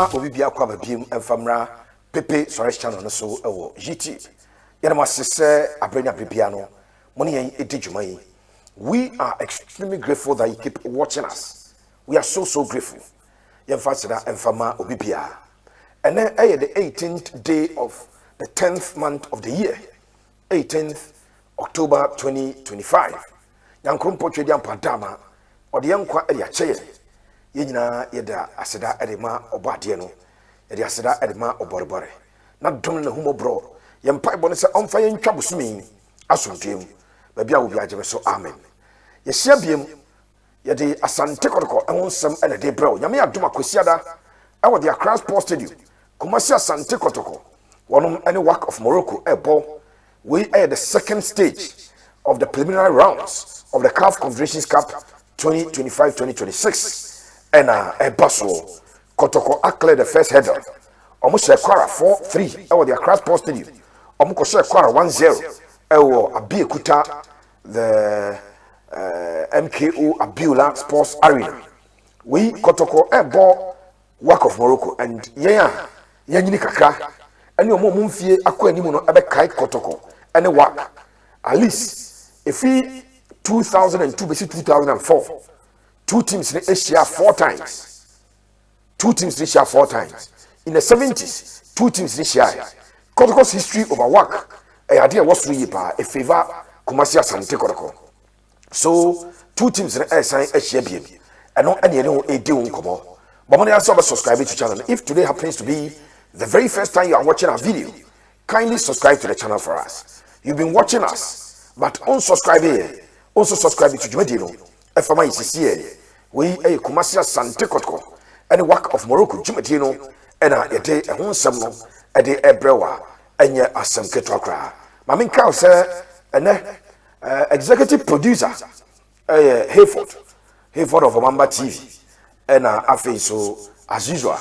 obi bia kwa babiem emfamra Pepe Suarez channel no so ewo GT yana masese abrenya bibia no money yen edijuma yi. We are extremely grateful that you keep watching us. We are so grateful. Yemfasida emfama obi bia. And then the 18th day of the 10th month of the year, 18th October 2025. Yankrum pochwe ampadama ode yankwa ede ache yenyina yeda aseda edema obade no yede aseda edema oborebore na dom na humo bro yempa ibone se omfa yentwa bosumi asomdwem ba bia wo bia agebe so amen yehia biem yede asante Kotoko ehonsem ene de bro nyame adom akwasiada ewo the Accra Sports Stadium Kumasi Asante Kotoko wonom any work of Morocco ebo we are the second stage of the preliminary rounds of the CAF Confederations Cup 2025-2026 and Basso Kotoko acclare the first header almost a quarter 4-3 over the Accra Sports Stadium almost a quarter 1-0 ewo Abiekuta the MKO Abiola Sports Arena we Kotoko ebo work of Morocco and yanyini kakra and your mum fie akwa ni mu no ebe kai Kotoko any work at least if we 2002 basi 2004 two teams in Asia 4 times in the 70s two teams in Asia Kotoko's history over work a idea was really ba a favor Kumasi Asante Kotoko so two teams in Asia BM and not any e dey unkomo but when you subscribe to the channel if today happens to be the very first time you are watching our video kindly subscribe to the channel for us. You've been watching us but unsubscribe here also subscribe to Jumadino FMI CCA we a Kumasi Asante Kotoko and the work of Morocco Jumadino and a day a honsam no a day a brewer and ye asam ketokra mamin cow sir and executive producer Hayford of Mamba TV and afi so as usual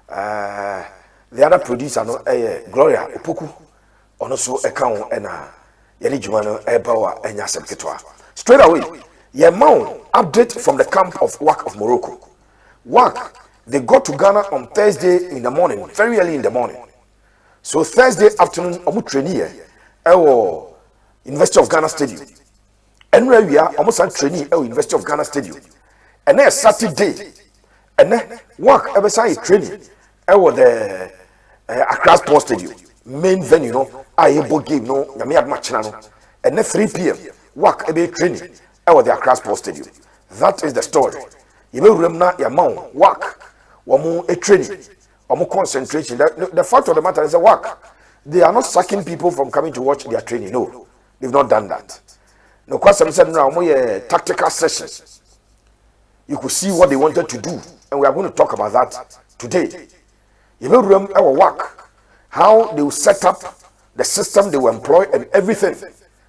the other producer no Gloria Opoku also account and yeni jumano ebawa enya asam ketwa. Straight away, Yemau update from the camp of WAC of Morocco. WAC, they got to Ghana on Thursday in the morning, very early in the morning. So Thursday afternoon, omu trainee, University of Ghana Stadium. And where we are, almost a trainee, University of Ghana Stadium. And then Saturday, and then WAC ever say training, the Accra Sports Stadium, main venue, no, game, no, Yamiad match, and then 3 p.m. Work a training over the Accra Sports Stadium. That is the story. You may remember your mount work, or more a training, or more concentration. The fact of the matter is a work. They are not sacking people from coming to watch their training. No, they've not done that. No question said now more tactical sessions. You could see what they wanted to do, and we are going to talk about that today. You may remember our work, how they will set up the system they will employ and everything.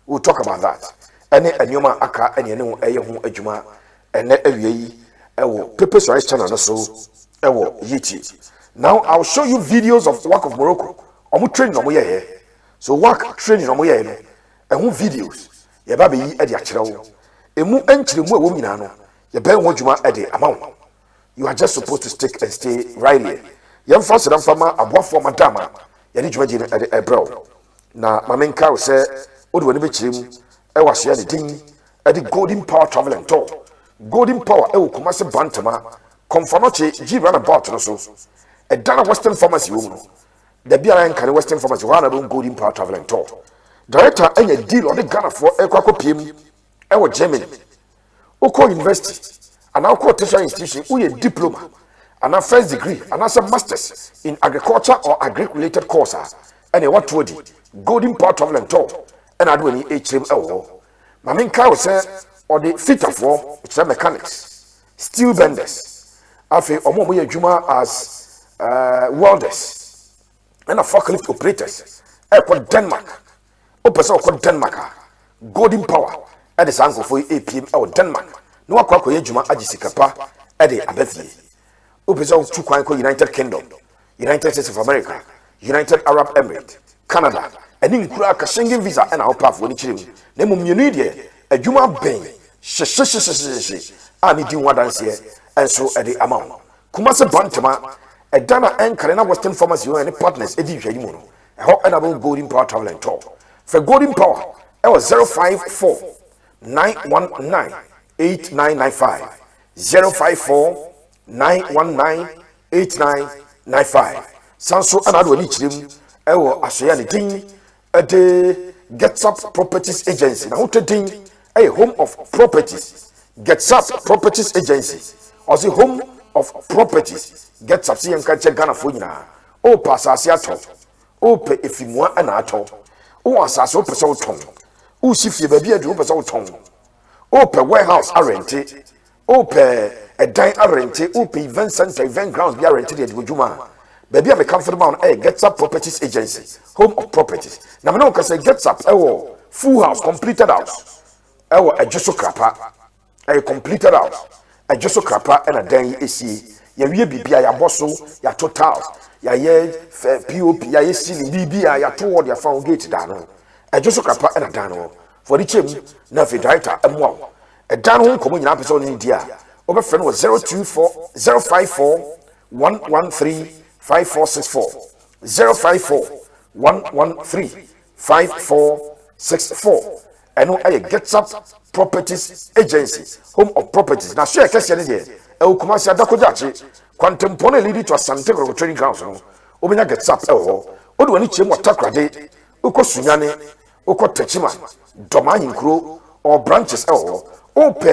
We'll talk about that. Any anyoma aka any enu hu adwuma ene awie ewo Pepe Suarez channel no so ewo YouTube. Now I'll show you videos of work of Morocco. Omo training omo ye. So work training omo ye no. Ehu videos. Ye ba be yi e de akere wo. Emu enkyere mu ewo nyina no. Ye ba hu adwuma e de amawo. You are just supposed to stick and stay right here. Yem fa sedam fama aboafo madama. Ye de dwuma ji e de ebro. Na mamenka wo se wo de woni be kyerem was the thing at the Golden Power Travel and Tour. Golden Power, Kumasi Bantama, Confornoche, Givan about also. A Dana Western Pharmacy woman. The BRN can Western Pharmacy, one of Golden Power Travel and Tour. Director, any deal on the Ghana for Equaco PM, our Germany. Oko University, and our tertiary institution, we a diploma, and our first degree, and our masters in agriculture or agri-related courses. And a what would it? Golden Power Travel and Tour. And I do any HML. My main car say, or the fitter for which are mechanics, steel benders, Afi Omoya Juma as welders, and a forklift operators. Airport Denmark, Opus Denmark, Golden Power, at the uncle for APM or Denmark. No Aqua Juma Ajisikapa, at the Abethi. Opus Chuquanco United Kingdom, United States of America, United Arab Emirates, Canada. And in Kuraka Schengen visa and our path when it's Nemum Unidia, a Juma Bain, I need you one dance here, and so at the amount. Kumasa Bantama, a Dana and Karena Western Pharmacy and partners, Eddie Jaymono, a hot and about Golden Power Travel and Tour. For Golden Power, it was 054 919 8995. 054 919 8995. Sanso another nichim, ewo Asayani Ding, a day Gets Up Properties Agency. Now, a home of properties. Gets Up Properties Agency. Or the home of properties. Gets Up, see and catch a Ghana Funa. O Passasiato. O pay if you want an ato. O Assasso Pesol Tom. O Sifi baby a drop as old Tom. O per warehouse are rented. O per a dine are rented. O pay event center, event grounds be rented at Wujuma. Baby, I'm a comfortable on a Gets Up Properties Agency, home of properties. Now, no can say Gets Up, full house, completed house, a just crapper, a completed house, a just crapper, and a day AC. Ya BB, ya bosso, ya total, ya POP, ya ceiling, BB, ya toward your found gate down. A just crapper and a dano. For the chim, nothing director, and wow. A down home coming in episode in India. Over friend was 024 054 113 5464 054 113 5464. And I Gets Up Properties Agency, home of properties. Now, share question here. El Kumasia Dakojachi, Quantum Pone lead to Asante training grounds. Obina Gets Up, Odwani Chim or Takrade, Uko Sunyane, Uko Techima, Domain Crew, or branches, Ope,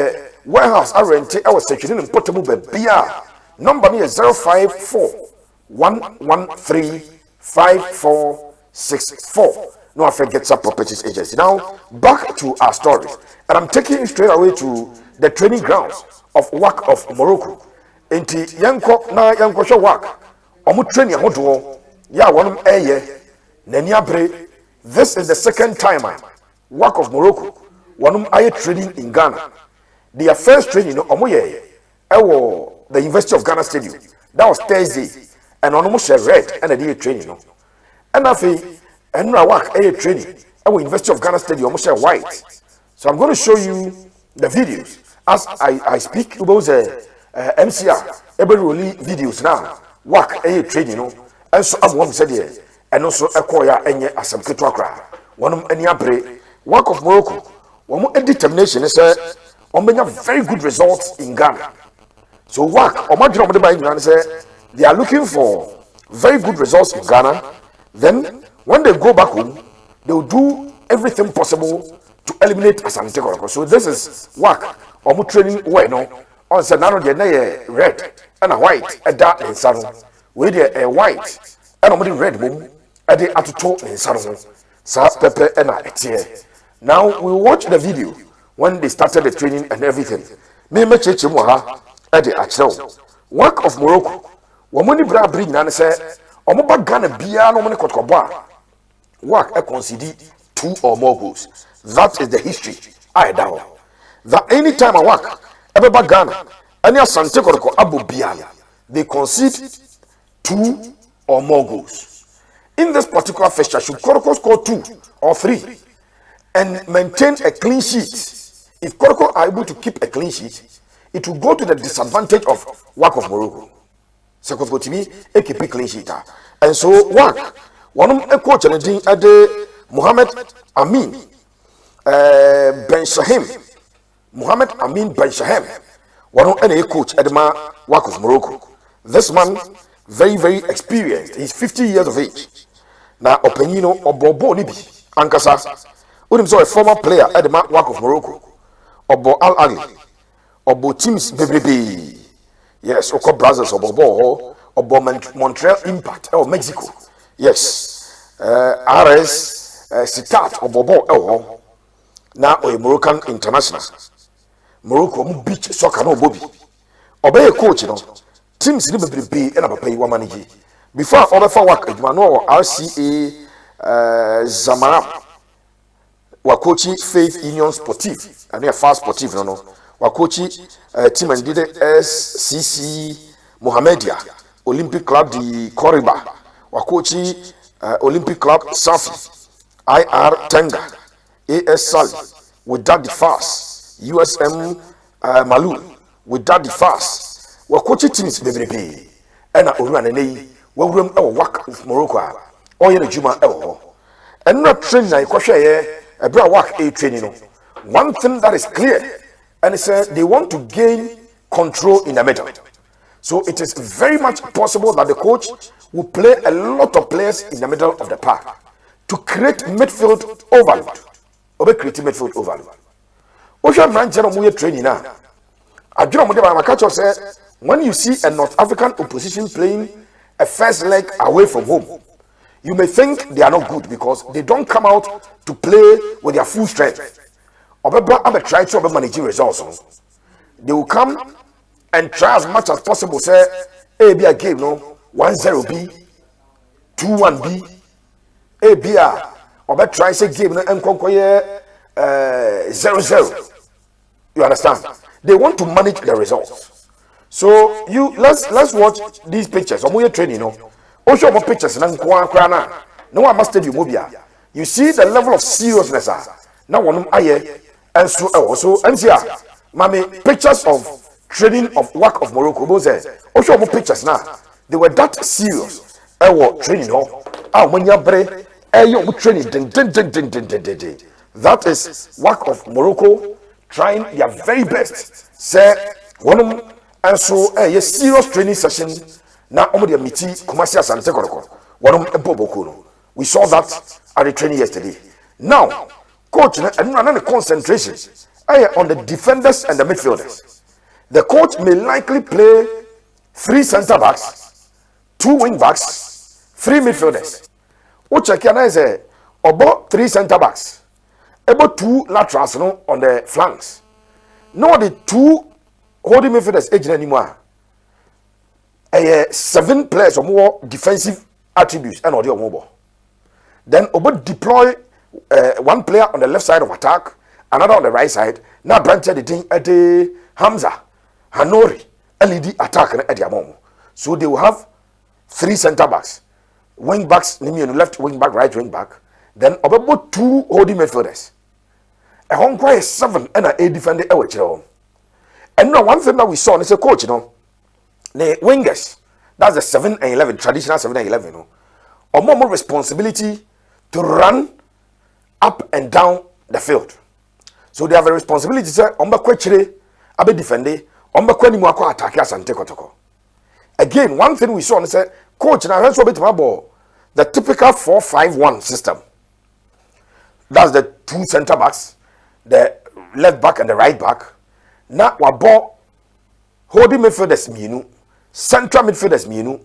warehouse are rented, our section in Portable Bia. Number near 054 113 5464. No affair Gets Up Properties Agency. Now, back to our story. And I'm taking you straight away to the training grounds of WAC of Morocco. Inti Yanko na Yanko show WAC. Omu training hodo. Ya wanum eye. Neniabre. This is the second time WAC of Morocco. Wanum aye training in Ghana. Their first training omu ye. Ewo the University of Ghana Stadium. That was Thursday. And almost red and a day training. And I feel and I work a training. Our University of Ghana Stadium almost white. So I'm going to show you the videos as I speak about the MCR. Every really videos now. Work a training. And so I'm one said here. And also acquire any Asante Twakra. One of any abre. Work of Morocco. One more determination is on very good results in Ghana. So work or my job the say they are looking for very good results in Ghana. Then, when they go back home, they will do everything possible to eliminate Asante. So this is work. Or training where no on Sanano de red and a white, a dark and saddle. With a white and a red boom, a day at toe in saddle. Sa Pepe and a tear. Now we watch the video when they started the training and everything. Me Chechimoha at the Achel. Work of Morocco. Womuni bra bring nan say omoba Ghana bia no money Kotoko work e concede 2 or more goals. That is the history. I down. That any time I work, everybody Ghana, any Asante Kotoko Abu Bia, they concede 2 or more goals. In this particular fixture, should Kotoko score 2 or 3 and maintain a clean sheet? If Kotoko are able to keep a clean sheet, it will go to the disadvantage of work of Morocco. So to me, a keep clean sheet. And so work. One of a coach and a Mohammed Amin Ben Shahim. Mohammed Amin Ben Shahim. One of any coach at the work of Morocco. This man, very, very experienced. He's 50 years of age. Now, Openino or Bobo Nibi, Ankasa, who himself a former player at the work of Morocco. Obo Al Ali. Obo teams Baby. Yes, Oko Brazos or Bobo or Montreal Impact or Mexico. Yes, RS Citat or Bobo now a Moroccan international. Morocco beach soccer no Bobby. Obey a coach, you know. Teams never be and a pay one money. Before other for work, Mano RCA Zamara Wakochi Faith Union Sportive and they are fast sportive, no. Wakochi team and did SCC Mohamedia Olympic Club di Koriba Wakochi Olympic Club Safi IR Tenga AS Sali with Daddy Fast USM Malou with Daddy Fast Wakochi teams baby ena owura ne yi wawuram e work of Morocco a oye na juma e wo and not train na ikwohwe ye e bra work e training no. One thing that is clear, and it's they want to gain control in the middle. So it is very much possible that the coach will play a lot of players in the middle of the park to create midfield overload. Obe create midfield overload. Osha Manchester Muye training now. When you see a North African opposition playing a first leg away from home, you may think they are not good because they don't come out to play with their full strength. Obeba try to manage results. They will come and try as much as possible. Say, A be a game, no 1-0 B, 2-1 B, A be a Obe try say game no and 0-0. You understand? They want to manage the results. So let's watch these pictures. Omoye training, no. Also, more pictures na nkwa no one must tell you mobia. You see the level of seriousness. Now one aye and so also MCA. Mami pictures of training of work of Morocco. Also more pictures now. They were that serious. Training no. When you bre you training. That is work of Morocco trying their very best. Say one and so a serious training session. Now omo de miti Kumasi Asante Kotoko. One empoboko. We saw that at the training yesterday. Now, coach and the concentration on the defenders and the midfielders. The coach may likely play 3 center backs, 2 wing backs, 3 midfielders. Ochakiana is about 3 center backs, about 2 laterals on the flanks. No, the 2 holding midfielders agent anymore. 7 players or more defensive attributes and audio mobile. Then Obo deploy 1 player on the left side of attack, another on the right side. Now branch the thing at the Hamza, Hanori, LED attack at the Amon. So they will have 3 center backs, wing backs, left wing back, right wing back. Then about 2 holding midfielders. A home quiet 7 and a defender. And now one thing that we saw is a coach, the wingers. That's the 7 and 11, traditional 7 and 11, or more responsibility to run up and down the field. So they have a responsibility to say, Omba kwechire, abe defende, Omba kweni mwako atake Asante Kotoko. Again, one thing we saw is say, coach, now let's bit ball. The typical 4-5-1 system. That's the 2 center backs, the left back and the right back. Now ball holding midfielders mienu, central midfielders mienu,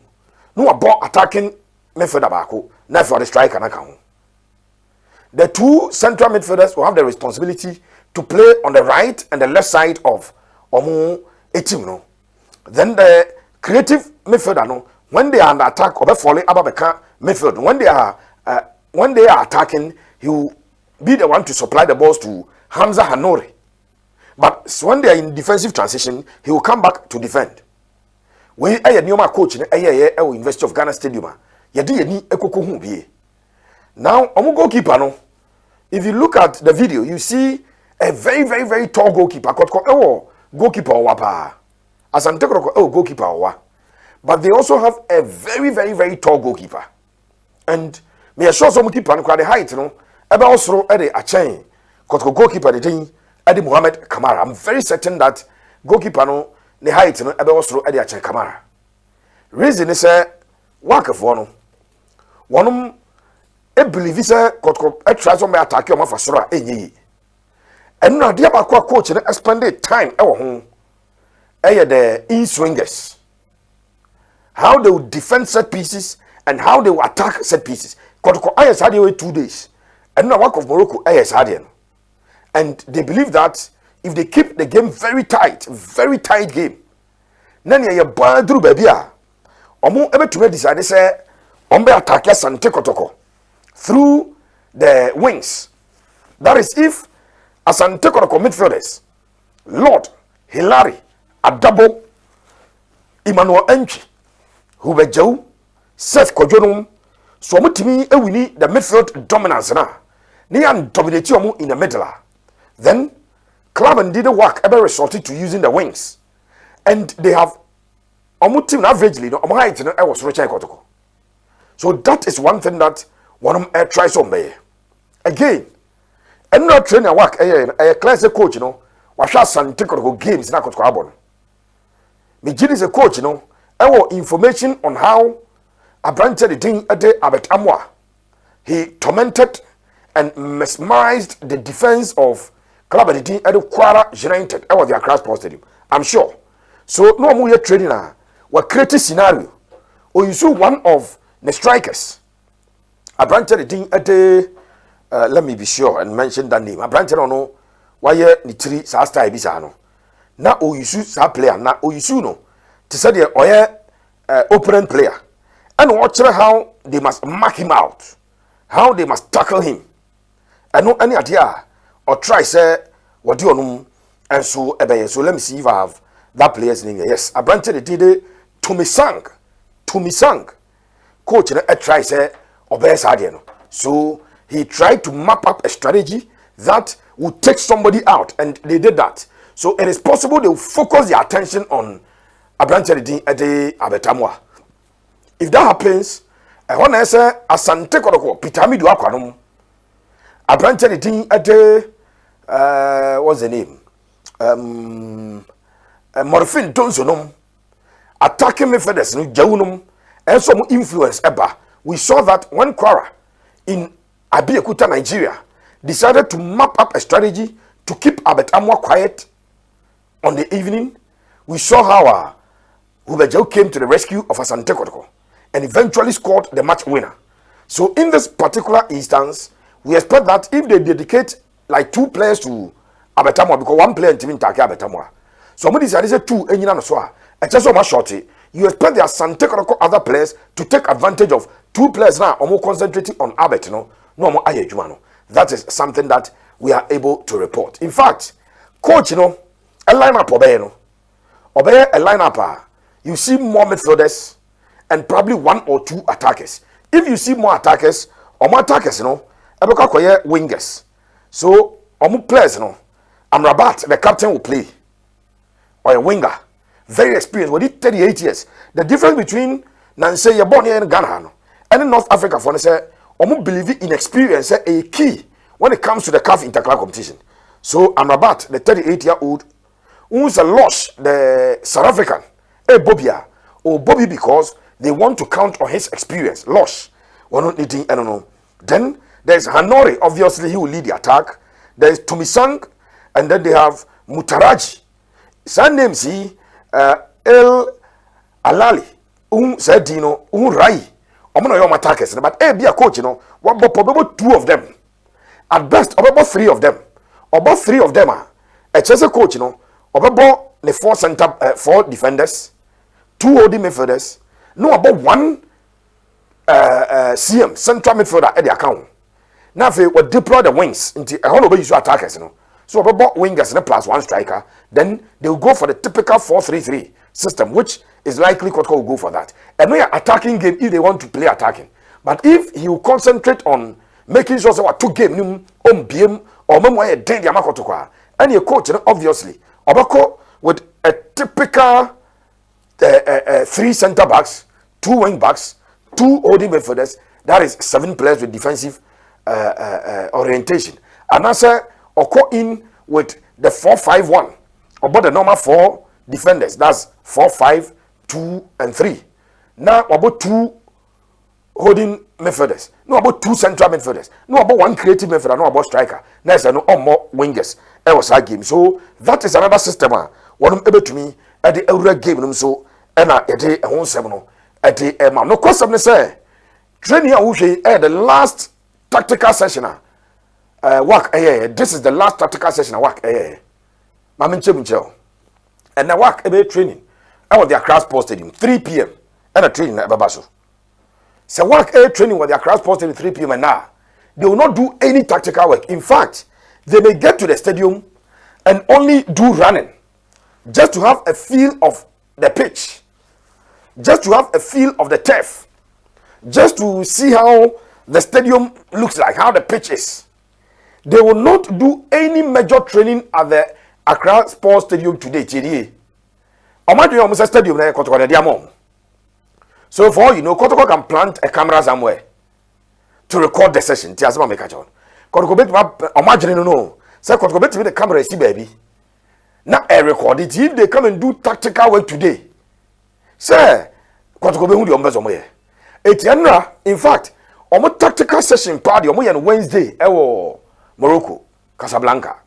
no ball attacking midfielder bako. Now for the striker na kaho. The 2 central midfielders will have the responsibility to play on the right and the left side of omo team no. Then the creative midfielder no, when they are under attack or falling ababeka midfield, when they are attacking, he will be the one to supply the balls to Hamza Hanori. But when they are in defensive transition, he will come back to defend. We a new coach in University of Ghana Stadium. Now, goalkeeper no. If you look at the video, you see a very, very, very tall goalkeeper. Goalkeeper wapa. Asante goalkeeper. But they also have a very, very, very tall goalkeeper. And me assure some keeper no the height no. Ebe also a chain. Kotoko goalkeeper the thing Edi Mohamed Kamara. I'm very certain that goalkeeper no the height no ebe also a chain Kamara. Reason is work for no. One I believe say Kotoko try to attack your fasora enyi. And now dia ba coach na spend time e wo ho. The in-swingers. How they will defend set pieces and how they will attack set pieces. Kotoko ayes had 2 days. And now work of Morocco ayes had. And they believe that if they keep the game very tight game, then you boy through baby. Omo ebe to decide say ombe attack Asante Kotoko through the wings. That is if Asante Kotoko midfielders, Lord, Hilary, Adabo, Emmanuel Enchi, Hubejo, Seth Kojonum, so mutimi ewini the midfield dominance na. Ni an dominate you in the middle. Then Club did the work ever resorted to using the wings. And they have omo team na averagely no omo height no e was so Kotoko. So that is one thing that one of them try some be. Again, and not training work a class coach no was Asante Kotoko games na Kotoko abon. Me Jin is a coach no information on how a branch the thing at the Abet Amwa. He tormented and mesmerized the defense of Club at the Kwara United at the Accra Sports Stadium. I'm sure. So no more training now. We create a scenario. Or you saw one of the strikers. A branch the thing at the let me be sure and mention that name. A branch no why ni three sa style bisano. Na o you sa player na o you no. To say the opponent player. And watch how they must mark him out. How they must tackle him. I know any idea or try say what do you know and so so let me see if I have that player's name. Yes, I branch the did to me sang coach and try say obey Sadiano. So he tried to map up a strategy that would take somebody out, and they did that. So it is possible they will focus their attention on a branch at the Abetamwa. If that happens, I want to say Asante Kotoko Pitami do Aquanum. A branch at the what's the name? Morphine Tonsonum attacking midfielders no Jaunum and some influence eba. We saw that when Kwara in Abeokuta, Nigeria decided to map up a strategy to keep Abetamwa quiet on the evening. We saw how Ubejau came to the rescue of Asante Kotoko and eventually scored the match winner. So in this particular instance, we expect that if they dedicate like 2 players to Abetamwa, because 1 player in team take Abetamwa. Somebody said say 2 enyina no so a just so much shorty. You expect the Asante Kotoko other players to take advantage of 2 players now or more concentrating on Abet no more ayejuma no. That is something that we are able to report. In fact, coach a lineup obey a lineup you see more midfielders and probably 1 or 2 attackers. If you see more attackers or more attackers ebeka koye wingers. So omu players Amrabat the captain will play or a winger, very experienced, with 38 years. The difference between Nancy Yaboni and Ghana and North Africa for say omu believe in experience a key when it comes to the CAF interclub competition. So Amrabat, the 38-year-old, who's a loss the South African, Bobia or Bobby because they want to count on his experience. Loss, we're not needing I don't know. Then there's Hanori, obviously he will lead the attack. There's Tumisang, and then they have Mutaraji. Some names see El Alali, Sedino, Rai. I'm not your attackers, but be a coach, what probably 2 of them. At best, about 3 of them. About 3 of them are a Chelsea coach, about the 4 defenders, 2 holding midfielders, no about 1 CM central midfielder at the account. Now if we deploy the wings into a whole use attackers, so about wingers and plus 1 striker, then they will go for the typical 4-3-3 system, which is likely Kotoko will go for that. And we are attacking game if they want to play attacking. But if he will concentrate on making sure that 2 game on BM or memoir den the Kotoko, and your coach obviously Obako with a typical 3 center backs, 2 wing backs, 2 holding midfielders, that is 7 players with defensive orientation. And also occur in with the 4-5-1 about the normal 4 defenders. That's 4-5, 2 and 3. Now about 2 holding midfielders. No about 2 central midfielders. No about 1 creative midfielder. No about striker. Next no more wingers. It was a game. So that is another system. What I'm able to me at the Euro game. So and at the home seven at the no question say training the last tactical session work this is the last tactical session work Maminche and I work training I was the Accra Sports Stadium 3 p.m. and a training at Babaso. So work training with the Accra Sports Stadium 3 p.m. and now they will not do any tactical work. In fact, they may get to the stadium and only do running just to have a feel of the pitch, just to have a feel of the turf, just to see how the stadium looks like, how the pitch is. They will not do any major training at the Accra Sports Stadium today, TDA. Imagine almost a stadium there, Kotoko Diamond. So for all you know, Kotoko can plant a camera somewhere to record the session. Tiasma make a job. Kotoko bet imagine no. Say Kotoko bet the camera see baby. Now I record it. If they come and do tactical work today, say Kotoko be who the umbers somewhere. Etienra, in fact, omo tactical session party omo yen Wednesday ewo Morocco, Casablanca.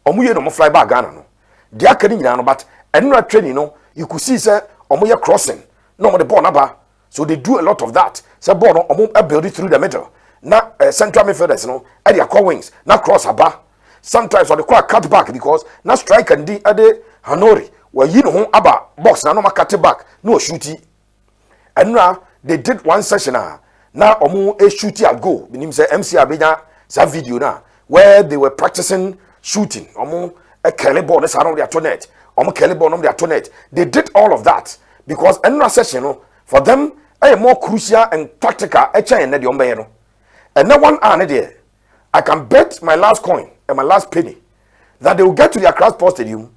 Omo yen omo fly back Ghana no. Dia kani nyina no but enra training no, you could see say omo ye crossing. No more the ball naba. So they do a lot of that. Say ball no omo build it through the middle. Na central midfielders no, e their core wings, na cross aba. Sometimes on the quick cut back because na strike and the ade Hanori where you know aba box na no ma cut back, no shooty. And now they did one session now omo a shooty at goal. Meaning say MC Abenya some video now where they were practicing shooting. Omo a Kelly ball that's around their toilet. Omo Kelly ball on their toilet. They did all of that because another session no, for them a more crucial and tactical a chain na the ombe no. And no one there. I can bet my last coin and my last penny that they will get to their Accra Sports Stadium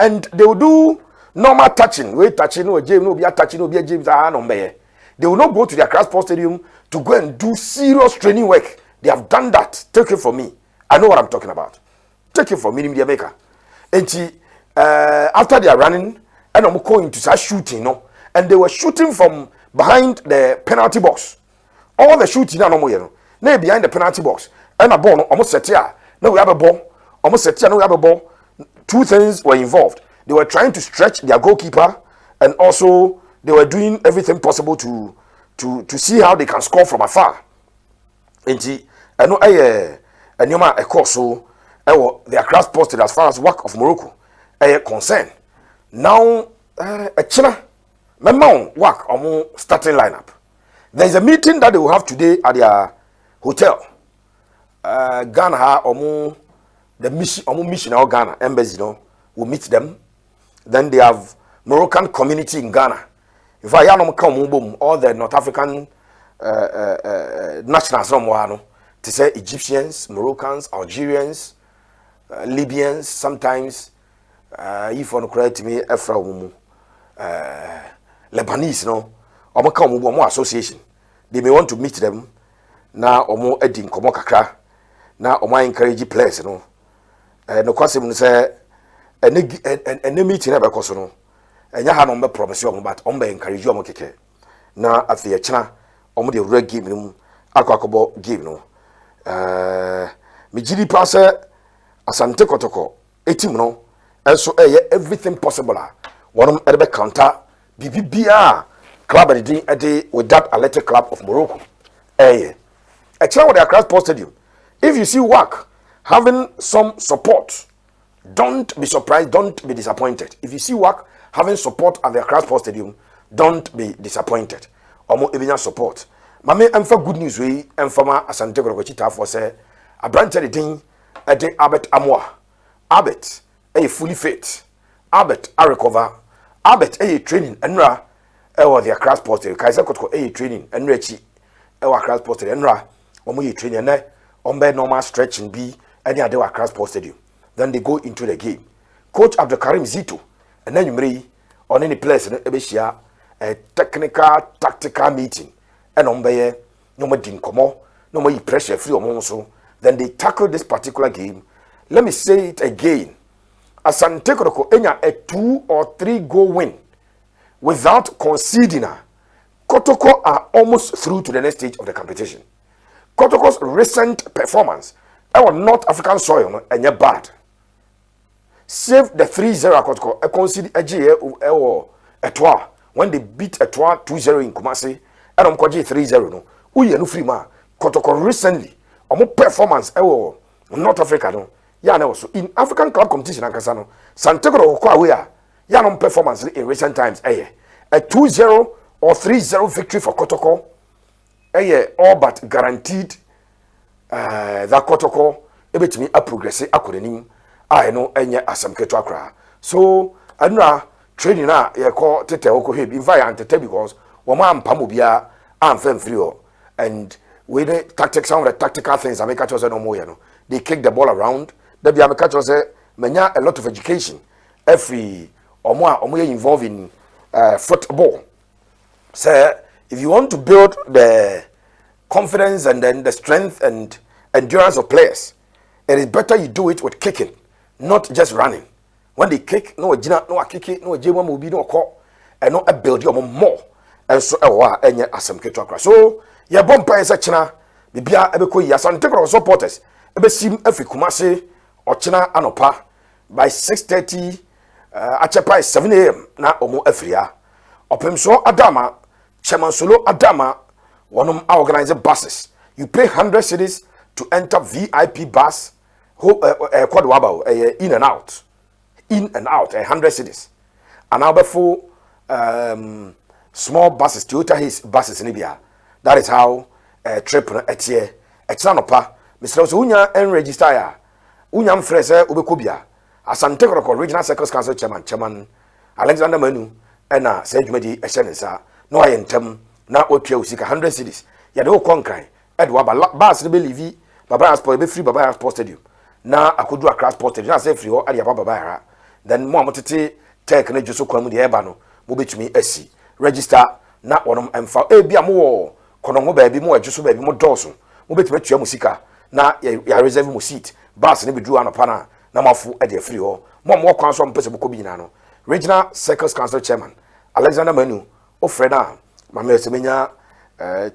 and they will do normal touching. We touching no James no be touching no be James They will not go to their Accra Sports Stadium to go and do serious training work. They have done that. Take it from me. I know what I'm talking about. Take it from me, the maker. And after they are running, and I'm going to start shooting, no, and they were shooting from behind the penalty box. All the shooting now, no, now behind the penalty box. And a ball almost set here. Now we have a ball. Almost set here. Now we have a ball. Two things were involved. They were trying to stretch their goalkeeper, and also they were doing everything possible to see how they can score from afar. And I know a course so they are cross posted as far as work of Morocco concern. Now a China memang work on starting lineup. There is a meeting that they will have today at their hotel. Ghana the mission of Ghana embassy will meet them. Then they have Moroccan community in Ghana. In fact, all the North African nationals to say Egyptians, Moroccans, Algerians, Libyans, sometimes if you correct me, Lebanese, no, association. They may want to meet them now omo edin komo kakra na omo encourage players no no kwasem say ene meeting na be koso no enya ha no be promise omo but omo be encourage omo keke na afi ya kina omo de wura game no akwakobo game no me gidi pass Asante Kotoko etim no enso everything possible one e be counter bibia club ede with that athletic club of Morocco a channel with the Accra Sports Stadium. If you see work having some support, don't be surprised, don't be disappointed. If you see work having support at the Accra Sports Stadium, don't be disappointed. Omo ebinya support. Mame emfa good news we emfama Asante Kotoko for say a branch the thing ede Albert Amwa. Albert fully fit. Albert a recover. Albert training enra the Accra Sports Stadium. Kaiser Kotoko training enra chi Accra Sports Stadium enra omo training na ombe normal stretching be any other Accra Sports Stadium. Then they go into the game. Coach Abdul Karim Zito and then you may on any place in Ebeshia a technical tactical meeting and ombe no more din komo no more pressure free omonso. Then they tackle this particular game. Let me say it again. Asante Kotoko enya a 2 or 3 goal win without conceding. Kotoko are almost through to the next stage of the competition. Kotoko's recent performance our North African soil and yet bad. Save the 3-0 Kotoko a concede a Etoile when they beat Etoile 2-0 in Kumasi and on Kwaji 3-0 no. Uye no free ma Kotoko recently performance North Africa no. Ya na also in African club competition ankasa no. Santego ko away ya no performance in recent times a 2-0 or 3-0 victory for Kotoko all but guaranteed that Kotoko ebetimi a progress akorenim I know enye asam keto akra. So anura training na ye call tete oko he invite antete because wo ma mpamo bia amfem free and with the tactics some of the tactical things I make at no more no. They kick the ball around. They be make at menya a lot of education every omo involved in football. So if you want to build the confidence and then the strength and endurance of players, it is better you do it with kicking, not just running. When they kick, no jina, no kick it, no jema will be no call, and no build your more. And so enya asem ketwa. So ya bompa esa china bibia ebeko yi Asante Kotoko supporters ebe sim afi Kumase ochina anopa by 6:30 achepa 7 a.m. na omo afria opemso adama chairman solo adama wonum organize buses. You pay 100 cedis to enter VIP bus in and out 100 cedis. And now before small buses, Toyota his buses in Libya. That is how trip etie echanopa Mr. Unya and register ya unyam frese ubekobia Asante Kotoko regional circles council chairman Alexander Manu ena sejumedi ehyensa no ayentem na otwa usika 100 cedis ya de okonkran edwa bus ne believe baba sport be free baba sport stadium na akodu Accra sport stadium na say free ho ade baba ha then mo amotete tech na juso kwamu de eba no mo betumi asi register na wonom emfa bia mo kono ho ba bi mo adjuso ba bi mo doso mo betumi atua musika na ya reserve mo seat bus ne bidru anopa na mafu e de free ho mo kwan so mpese boko bi nyina no regional circles council chairman Alexander Manu ofrena mama semenya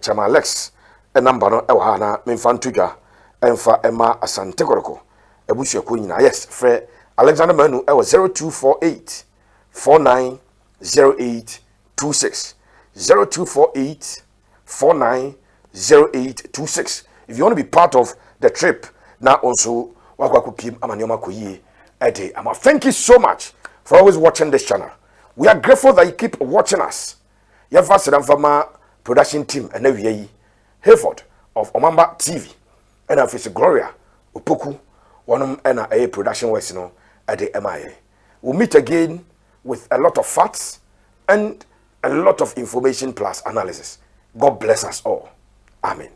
chairman Alex e number no e wa na memfa ntudwa emfa ema Asante Kotoko ebusu ko nyina yes frɛ Alexander Manu e wa 0248 490826 0248 490826. If you want to be part of the trip, now also thank you so much for always watching this channel. We are grateful that you keep watching us. You have a production team and Hayford of Omamba TV and of Gloria Upuku one and a production was at the MIA. We'll meet again with a lot of facts and a lot of information plus analysis. God bless us all. Amen.